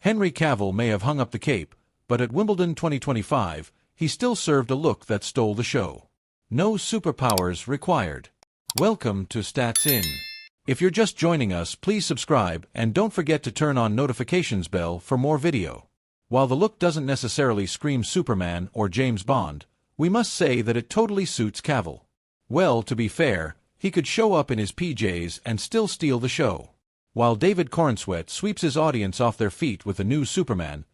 Henry Cavill may have hung up the cape, but at Wimbledon 2025, he still served a look that stole the show. No superpowers required. Welcome to Stats In. If you're just joining us, please subscribe and don't forget to turn on notifications bell for more video. While the look doesn't necessarily scream Superman or James Bond, we must say that it totally suits Cavill. Well, to be fair, he could show up in his PJs and still steal the show. While David Corenswet sweeps his audience off their feet with the new Superman,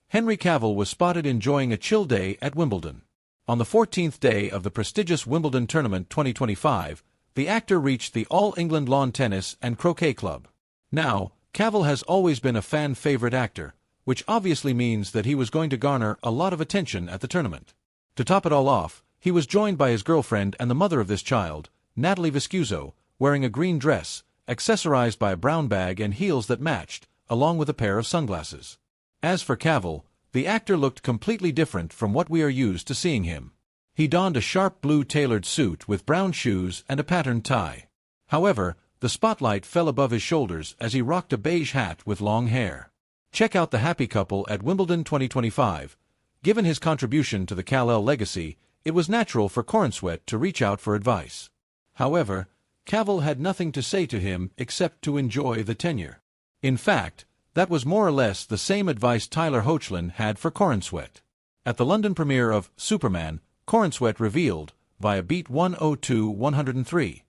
Henry Cavill was spotted enjoying a chill day at Wimbledon. On the 14th day of the prestigious Wimbledon Tournament 2025, the actor reached the All-England Lawn Tennis and Croquet Club. Now, Cavill has always been a fan-favorite actor, which obviously means that he was going to garner a lot of attention at the tournament. To top it all off, he was joined by his girlfriend and the mother of this child, Natalie Viscuso, wearing a green dress, accessorized by a brown bag and heels that matched, along with a pair of sunglasses. As for Cavill, the actor looked completely different from what we are used to seeing him. He donned a sharp blue tailored suit with brown shoes and a patterned tie. However, the spotlight fell above his shoulders as he rocked a beige hat with long hair. Check out the happy couple at Wimbledon 2025. Given his contribution to the Cavill legacy, it was natural for Corenswet to reach out for advice. However, Cavill had nothing to say to him except to enjoy the tenure. In fact, that was more or less the same advice Tyler Hoechlin had for Corenswet. At the London premiere of Superman, Corenswet revealed, via Beat 102-103.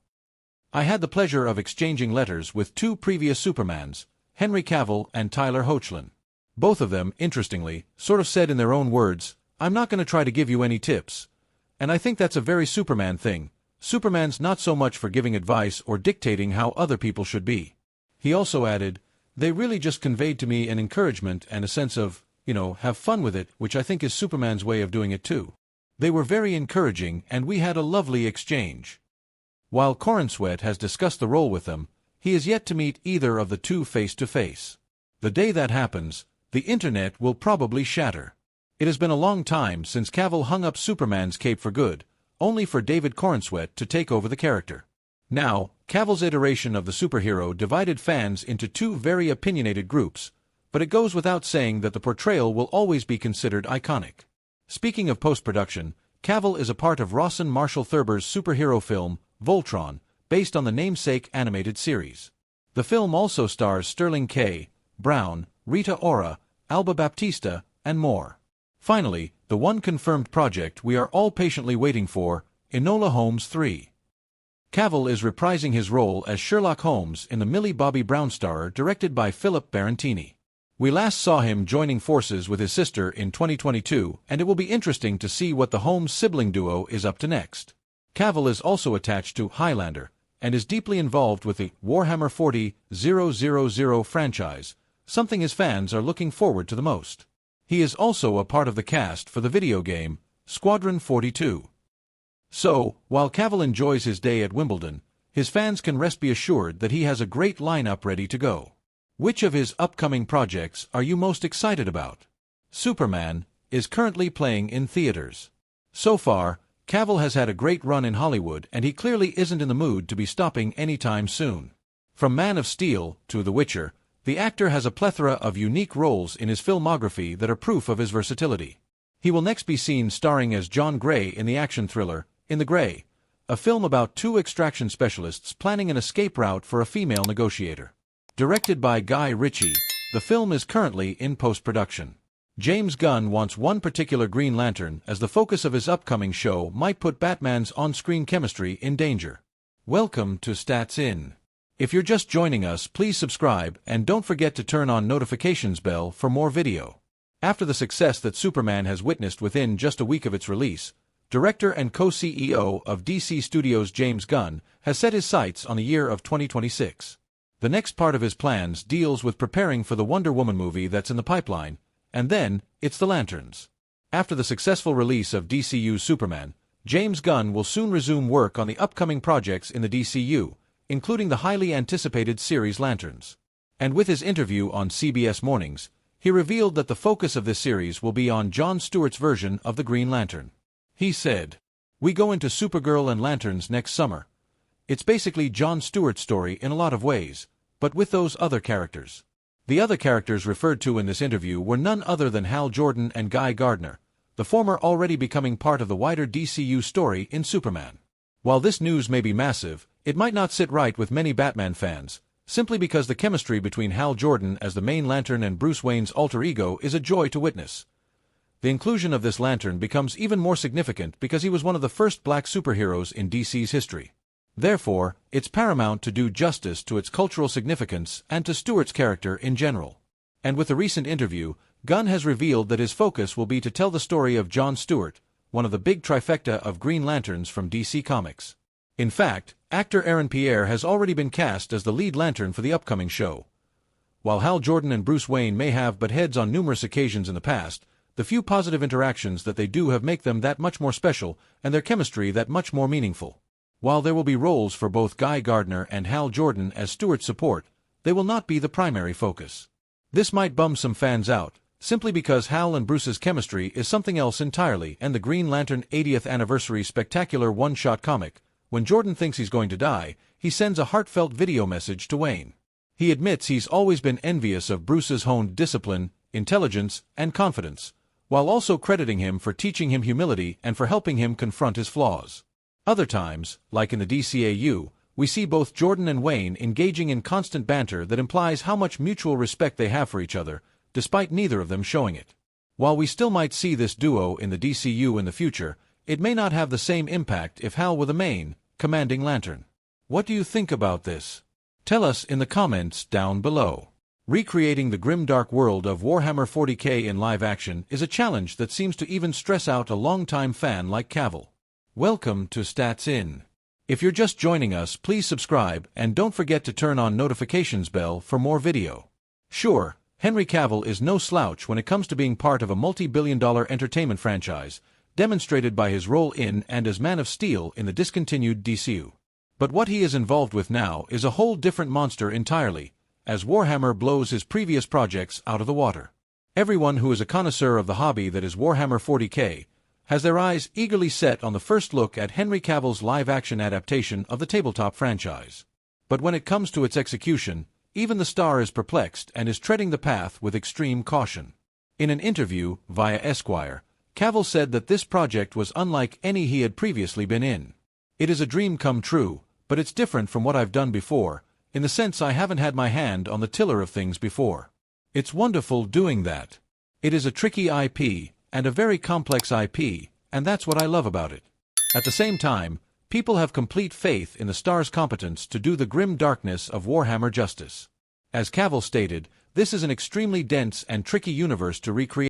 I had the pleasure of exchanging letters with two previous Supermans, Henry Cavill and Tyler Hoechlin. Both of them, interestingly, sort of said in their own words, "I'm not going to try to give you any tips." And I think that's a very Superman thing. Superman's not so much for giving advice or dictating how other people should be. He also added, "They really just conveyed to me an encouragement and a sense of, have fun with it, which I think is Superman's way of doing it too." They were very encouraging and we had a lovely exchange. While Corenswet has discussed the role with them, he is yet to meet either of the two face-to-face. The day that happens, the internet will probably shatter. It has been a long time since Cavill hung up Superman's cape for good, only for David Corenswet to take over the character. Now, Cavill's iteration of the superhero divided fans into two very opinionated groups, but it goes without saying that the portrayal will always be considered iconic. Speaking of post-production, Cavill is a part of Rawson Marshall Thurber's superhero film, Voltron, based on the namesake animated series. The film also stars Sterling K. Brown, Rita Ora, Alba Baptista, and more. Finally, the one confirmed project we are all patiently waiting for, Enola Holmes 3. Cavill is reprising his role as Sherlock Holmes in the Millie Bobby Brown starrer directed by Philip Barantini. We last saw him joining forces with his sister in 2022, and it will be interesting to see what the Holmes sibling duo is up to next. Cavill is also attached to Highlander, and is deeply involved with the Warhammer 40,000 franchise, something his fans are looking forward to the most. He is also a part of the cast for the video game, Squadron 42. So, while Cavill enjoys his day at Wimbledon, his fans can rest be assured that he has a great lineup ready to go. Which of his upcoming projects are you most excited about? Superman is currently playing in theaters. So far, Cavill has had a great run in Hollywood and he clearly isn't in the mood to be stopping anytime soon. From Man of Steel to The Witcher, the actor has a plethora of unique roles in his filmography that are proof of his versatility. He will next be seen starring as John Gray in the action thriller, In the Gray, a film about two extraction specialists planning an escape route for a female negotiator. Directed by Guy Ritchie, the film is currently in post-production. James Gunn wants one particular Green Lantern as the focus of his upcoming show might put Batman's on-screen chemistry in danger. Welcome to Stats In. If you're just joining us, please subscribe and don't forget to turn on notifications bell for more video. After the success that Superman has witnessed within just a week of its release, director and co-CEO of DC Studios James Gunn has set his sights on the year of 2026. The next part of his plans deals with preparing for the Wonder Woman movie that's in the pipeline, and then it's the Lanterns. After the successful release of DCU's Superman, James Gunn will soon resume work on the upcoming projects in the DCU, including the highly anticipated series Lanterns. And with his interview on CBS Mornings, he revealed that the focus of this series will be on Jon Stewart's version of the Green Lantern. He said, "We go into Supergirl and Lanterns next summer. It's basically Jon Stewart's story in a lot of ways, but with those other characters. The other characters referred to in this interview were none other than Hal Jordan and Guy Gardner, the former already becoming part of the wider DCU story in Superman. While this news may be massive, it might not sit right with many Batman fans, simply because the chemistry between Hal Jordan as the main Lantern and Bruce Wayne's alter ego is a joy to witness. The inclusion of this Lantern becomes even more significant because he was one of the first black superheroes in DC's history. Therefore, it's paramount to do justice to its cultural significance and to Stewart's character in general. And with the recent interview, Gunn has revealed that his focus will be to tell the story of John Stewart, one of the big trifecta of Green Lanterns from DC Comics. In fact, actor Aaron Pierre has already been cast as the lead Lantern for the upcoming show. While Hal Jordan and Bruce Wayne may have butted heads on numerous occasions in the past, the few positive interactions that they do have make them that much more special and their chemistry that much more meaningful. While there will be roles for both Guy Gardner and Hal Jordan as Stewart's support, they will not be the primary focus. This might bum some fans out, simply because Hal and Bruce's chemistry is something else entirely, and the Green Lantern 80th Anniversary Spectacular one-shot comic, when Jordan thinks he's going to die, he sends a heartfelt video message to Wayne. He admits he's always been envious of Bruce's honed discipline, intelligence, and confidence, while also crediting him for teaching him humility and for helping him confront his flaws. Other times, like in the DCAU, we see both Jordan and Wayne engaging in constant banter that implies how much mutual respect they have for each other, despite neither of them showing it. While we still might see this duo in the DCU in the future, it may not have the same impact if Hal were the main, commanding Lantern. What do you think about this? Tell us in the comments down below. Recreating the grimdark world of Warhammer 40k in live action is a challenge that seems to even stress out a longtime fan like Cavill. Welcome to Stats In. If you're just joining us, please subscribe and don't forget to turn on notifications bell for more video. Sure, Henry Cavill is no slouch when it comes to being part of a multi-billion-dollar entertainment franchise, demonstrated by his role in and as Man of Steel in the discontinued DCU. But what he is involved with now is a whole different monster entirely, as Warhammer blows his previous projects out of the water. Everyone who is a connoisseur of the hobby that is Warhammer 40k has their eyes eagerly set on the first look at Henry Cavill's live-action adaptation of the tabletop franchise. But when it comes to its execution, even the star is perplexed and is treading the path with extreme caution. In an interview via Esquire, Cavill said that this project was unlike any he had previously been in. It is a dream come true, but it's different from what I've done before, in the sense I haven't had my hand on the tiller of things before. It's wonderful doing that. It is a tricky IP, and a very complex IP, and that's what I love about it. At the same time, people have complete faith in the star's competence to do the grim darkness of Warhammer justice. As Cavill stated, this is an extremely dense and tricky universe to recreate.